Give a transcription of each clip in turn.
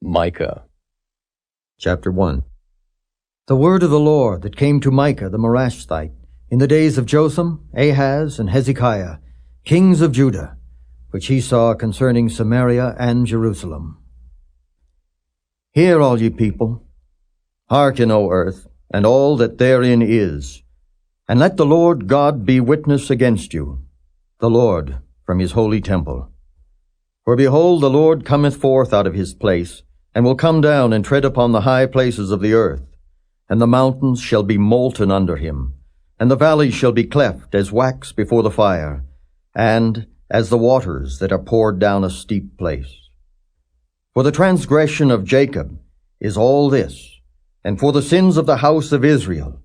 Micah. Chapter 1. The word of the Lord that came to Micah the Morashthite in the days of Jotham, Ahaz, and Hezekiah, kings of Judah, which he saw concerning Samaria and Jerusalem. Hear, all ye people, hearken, O earth, and all that therein is, and let the Lord God be witness against you, the Lord from his holy temple. For behold, the Lord cometh forth out of his place, and will come down and tread upon the high places of the earth, and the mountains shall be molten under him, and the valleys shall be cleft as wax before the fire, and as the waters that are poured down a steep place. For the transgression of Jacob is all this, and for the sins of the house of Israel.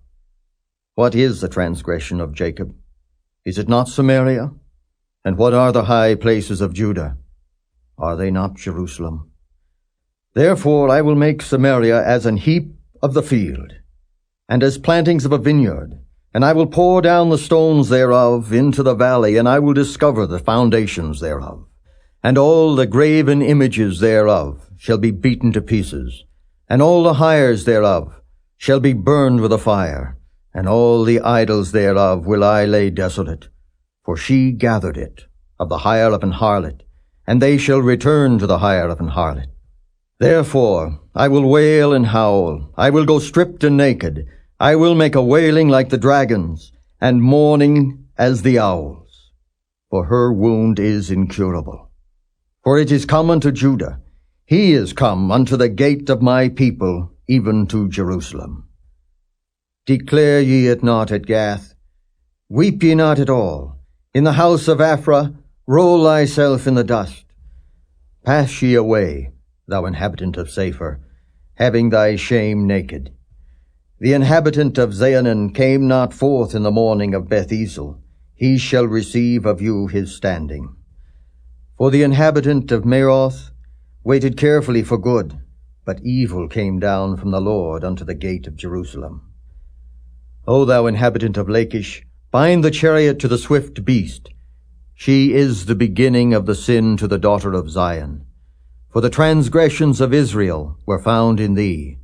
What is the transgression of Jacob? Is it not Samaria? And what are the high places of Judah? Are they not Jerusalem? Therefore I will make Samaria as an heap of the field, and as plantings of a vineyard, and I will pour down the stones thereof into the valley, and I will discover the foundations thereof. And all the graven images thereof shall be beaten to pieces, and all the hires thereof shall be burned with a fire, and all the idols thereof will I lay desolate. For she gathered it of the hire of an harlot, and they shall return to the hire of an harlot. Therefore I will wail and howl, I will go stripped and naked, I will make a wailing like the dragons, and mourning as the owls. For her wound is incurable. For it is come unto Judah, he is come unto the gate of my people, even to Jerusalem. Declare ye it not at Gath, weep ye not at all. In the house of Aphrah, roll thyself in the dust. Pass ye away, thou inhabitant of Saphir, having thy shame naked. The inhabitant of N0n came not forth in the morning of Beth-ezel, he shall receive of you his standing. For the inhabitant of Maroth waited carefully for good, but evil came down from the Lord unto the gate of Jerusalem. O thou inhabitant of Lachish, bind the chariot to the swift beast. She is the beginning of the sin to the daughter of Zion. For the transgressions of Israel were found in thee.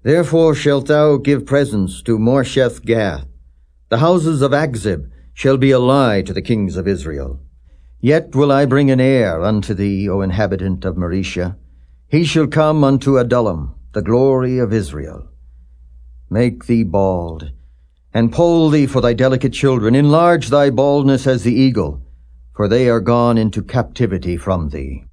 Therefore shalt thou give presents to Moresheth-Gath. The houses of Akzib shall be a lie to the kings of Israel. Yet will I bring an heir unto thee, O inhabitant of Mareshah. He shall come unto Adullam, the glory of Israel. Make thee bald, and poll thee for thy delicate children. Enlarge thy baldness as the eagle, for they are gone into captivity from thee.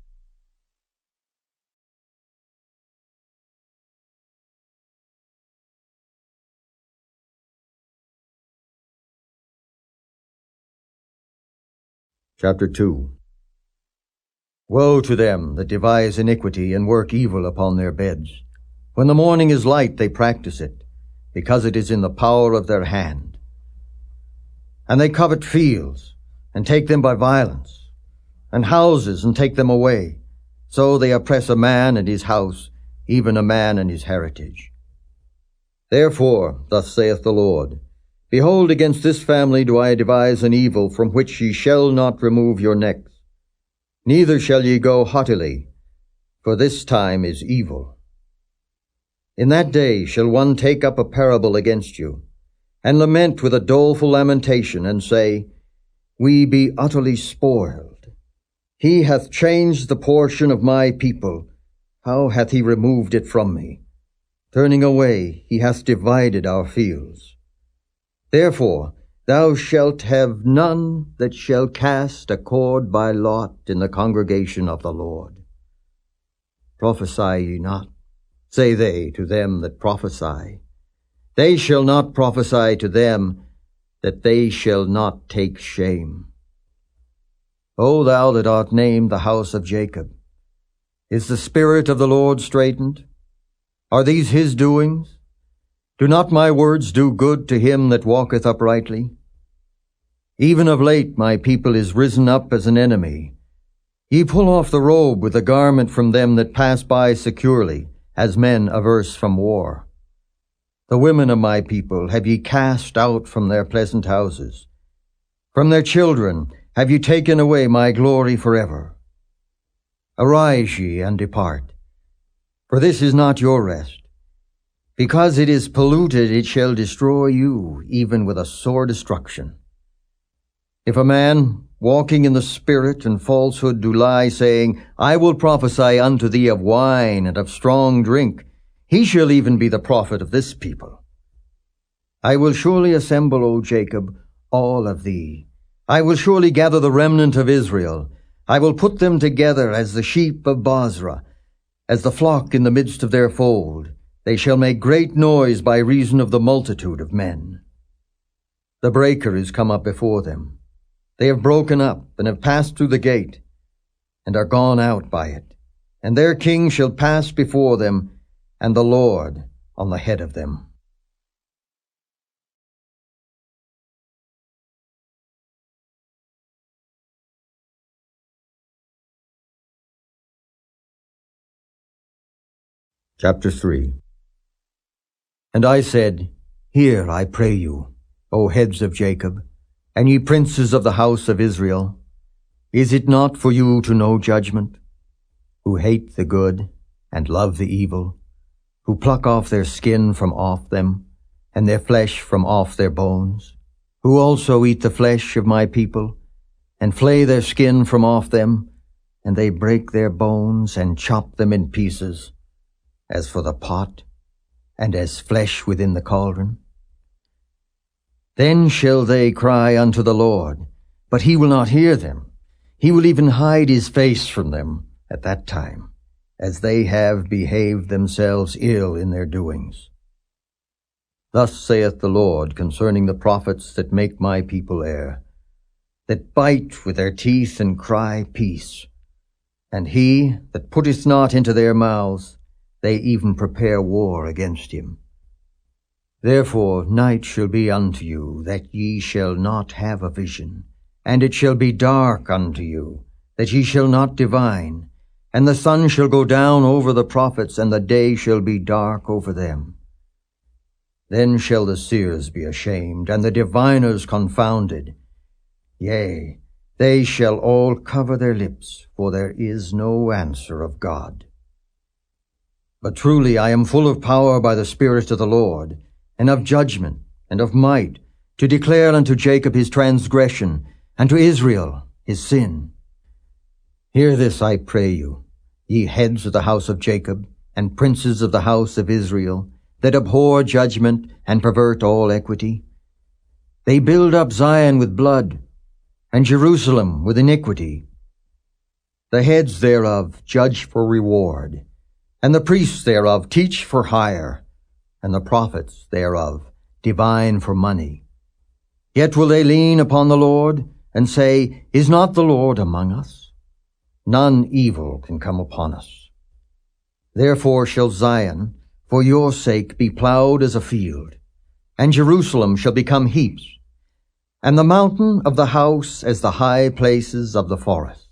Chapter 2. Woe to them that devise iniquity and work evil upon their beds. When the morning is light they practice it, because it is in the power of their hand. And they covet fields, and take them by violence, and houses, and take them away. So they oppress a man and his house, even a man and his heritage. Therefore, thus saith the Lord, behold, against this family do I devise an evil from which ye shall not remove your necks. Neither shall ye go haughtily, for this time is evil. In that day shall one take up a parable against you, and lament with a doleful lamentation, and say, we be utterly spoiled. He hath changed the portion of my people. How hath he removed it from me? Turning away, he hath divided our fields. Therefore thou shalt have none that shall cast a cord by lot in the congregation of the Lord. Prophesy ye not, say they to them that prophesy. They shall not prophesy to them, that they shall not take shame. O thou that art named the house of Jacob, is the Spirit of the Lord straitened? Are these his doings? Do not my words do good to him that walketh uprightly? Even of late my people is risen up as an enemy. Ye pull off the robe with the garment from them that pass by securely, as men averse from war. The women of my people have ye cast out from their pleasant houses. From their children have ye taken away my glory forever. Arise ye and depart. For this is not your rest. Because it is polluted, it shall destroy you, even with a sore destruction. If a man, walking in the Spirit and falsehood, do lie, saying, I will prophesy unto thee of wine and of strong drink, he shall even be the prophet of this people. I will surely assemble, O Jacob, all of thee. I will surely gather the remnant of Israel. I will put them together as the sheep of Bozrah, as the flock in the midst of their fold. They shall make great noise by reason of the multitude of men. The breaker is come up before them. They have broken up and have passed through the gate, and are gone out by it. And their king shall pass before them, and the Lord on the head of them. Chapter 3. And I said, Hear, I pray you, O heads of Jacob, and ye princes of the house of Israel. Is it not for you to know judgment, who hate the good and love the evil, who pluck off their skin from off them, and their flesh from off their bones, who also eat the flesh of my people, and flay their skin from off them, and they break their bones and chop them in pieces, as for the pot, and as flesh within the cauldron? Then shall they cry unto the Lord, but he will not hear them. He will even hide his face from them at that time, as they have behaved themselves ill in their doings. Thus saith the Lord concerning the prophets that make my people err, that bite with their teeth and cry peace, and he that putteth not into their mouths, they even prepare war against him. Therefore night shall be unto you, that ye shall not have a vision, and it shall be dark unto you, that ye shall not divine, and the sun shall go down over the prophets, and the day shall be dark over them. Then shall the seers be ashamed, and the diviners confounded. Yea, they shall all cover their lips, for there is no answer of God. But truly I am full of power by the Spirit of the Lord, and of judgment, and of might, to declare unto Jacob his transgression, and to Israel his sin. Hear this, I pray you, ye heads of the house of Jacob, and princes of the house of Israel, that abhor judgment, and pervert all equity. They build up Zion with blood, and Jerusalem with iniquity. The heads thereof judge for reward, and the priests thereof teach for hire, and the prophets thereof divine for money. Yet will they lean upon the Lord, and say, Is not the Lord among us? None evil can come upon us. Therefore shall Zion, for your sake, be plowed as a field, and Jerusalem shall become heaps, and the mountain of the house as the high places of the forest.